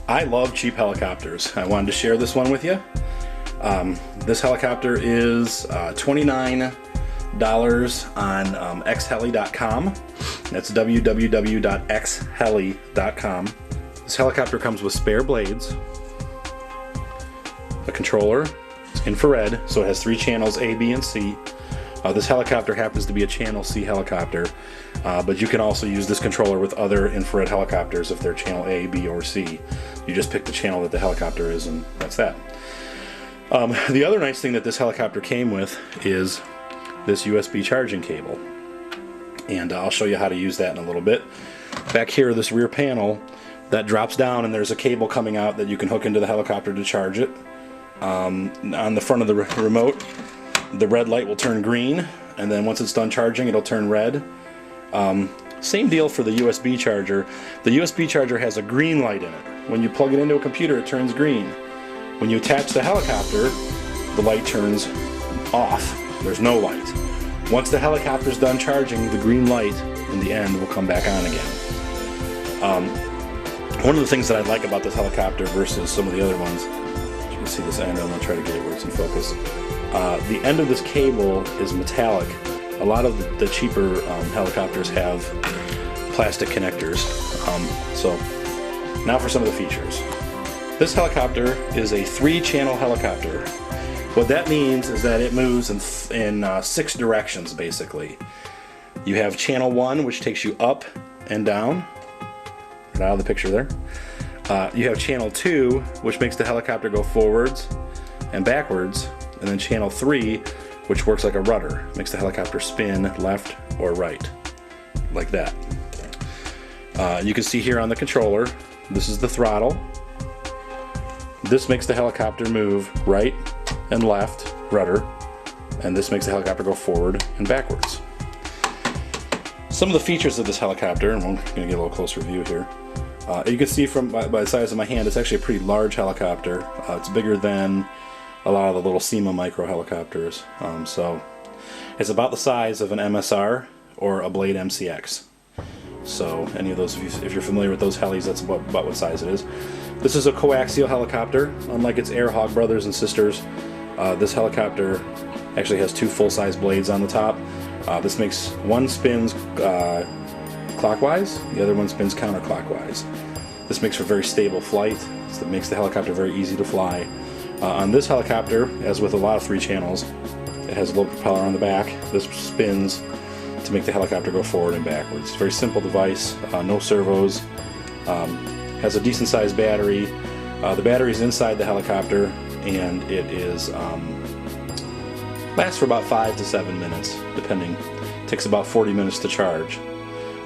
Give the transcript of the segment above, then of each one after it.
I love cheap helicopters. I wanted to share this one with you. This helicopter is $29 on xheli.com. That's www.xheli.com. This helicopter comes with spare blades, a controller, it's infrared, so it has 3 channels, A, B, and C. This helicopter happens to be a channel C helicopter, but you can also use this controller with other infrared helicopters if they're channel A, B, or C. You just pick the channel that the helicopter is, and that's that. The other nice thing that this helicopter came with is this USB charging cable, and I'll show you how to use that in a little bit. Back here, this rear panel, that drops down and there's a cable coming out that you can hook into the helicopter to charge it. On the front of the remote, the red light will turn green, and then once it's done charging, it'll turn red. Same deal for the USB charger. The USB charger has a green light in it. When you plug it into a computer, it turns green. When you attach the helicopter, the light turns off. There's no light. Once the helicopter's done charging, the green light in the end will come back on again. One of the things that I like about this helicopter versus some of the other ones, you can see this end, I'm going to try to get it where it's in focus. The end of this cable is metallic. A lot of the cheaper helicopters have plastic connectors. So now for some of the features. This helicopter is a 3-channel helicopter. What that means is that it moves in 6 directions basically. You have channel 1, which takes you up and down. Right out of the picture there. You have channel 2, which makes the helicopter go forwards and backwards. And then channel 3, which works like a rudder, makes the helicopter spin left or right, like that. You can see here on the controller, this is the throttle. This makes the helicopter move right and left, rudder, and this makes the helicopter go forward and backwards. Some of the features of this helicopter, and I'm going to get a little closer view here. You can see from by the size of my hand, it's actually a pretty large helicopter. It's bigger than a lot of the little SEMA micro helicopters. So it's about the size of an MSR or a Blade MCX. So any of those, if you're familiar with those helis, that's about what size it is. This is a coaxial helicopter. Unlike its Air Hawk brothers and sisters, this helicopter actually has 2 full-size blades on the top. This makes one spins clockwise, the other one spins counterclockwise. This makes for very stable flight. It makes the helicopter very easy to fly. On this helicopter, as with a lot of 3 channels, it has a little propeller on the back. This spins to make the helicopter go forward and backwards. It's a very simple device, no servos, has a decent sized battery. The battery is inside the helicopter, and it is lasts for about 5 to 7 minutes, depending. It takes about 40 minutes to charge.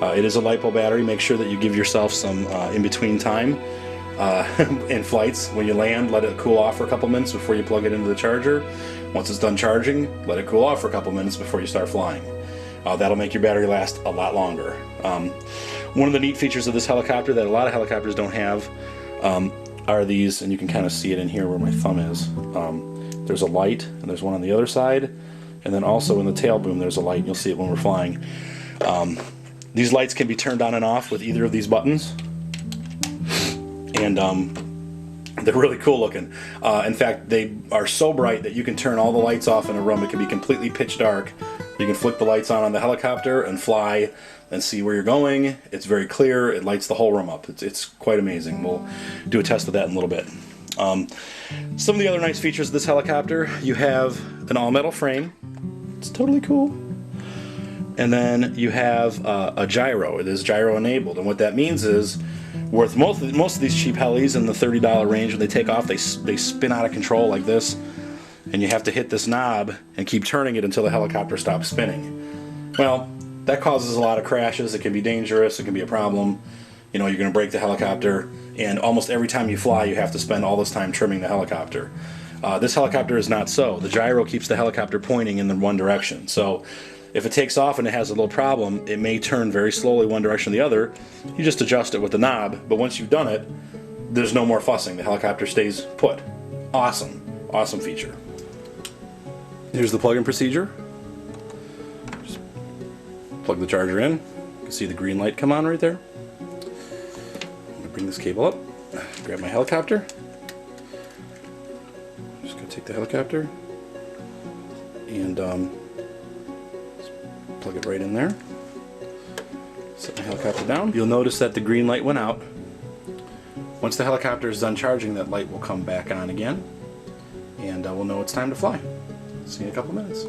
It is a LiPo battery. Make sure that you give yourself some in-between time in flights. When you land, let it cool off for a couple minutes before you plug it into the charger. Once it's done charging, let it cool off for a couple minutes before you start flying. That'll make your battery last a lot longer. One of the neat features of this helicopter that a lot of helicopters don't have are these, and you can kind of see it in here where my thumb is. There's a light, and there's one on the other side, and then also in the tail boom there's a light, and you'll see it when we're flying. These lights can be turned on and off with either of these buttons, and they're really cool looking. In fact, they are so bright that you can turn all the lights off in a room. It can be completely pitch dark. You can flick the lights on the helicopter and fly and see where you're going. It's very clear. It lights the whole room up. It's quite amazing. We'll do a test of that in a little bit. Some of the other nice features of this helicopter, you have an all-metal frame. It's totally cool. And then you have a gyro. It is gyro enabled, and what that means is, with most of these cheap helis in the $30 range, when they take off, they spin out of control like this, and you have to hit this knob and keep turning it until the helicopter stops spinning. Well, that causes a lot of crashes. It can be dangerous. It can be a problem. You know, you're going to break the helicopter, and almost every time you fly, you have to spend all this time trimming the helicopter. This helicopter is not so. The gyro keeps the helicopter pointing in the one direction. So if it takes off and it has a little problem, it may turn very slowly one direction or the other. You just adjust it with the knob, but once you've done it, there's no more fussing. The helicopter stays put. Awesome. Awesome feature. Here's the plug-in procedure. Just plug the charger in. You can see the green light come on right there. I'm going to bring this cable up. grab my helicopter. Just gonna take the helicopter and plug it right in there. Set my helicopter down. You'll notice that the green light went out. Once the helicopter is done charging, that light will come back on again, and we'll know it's time to fly. See you in a couple minutes.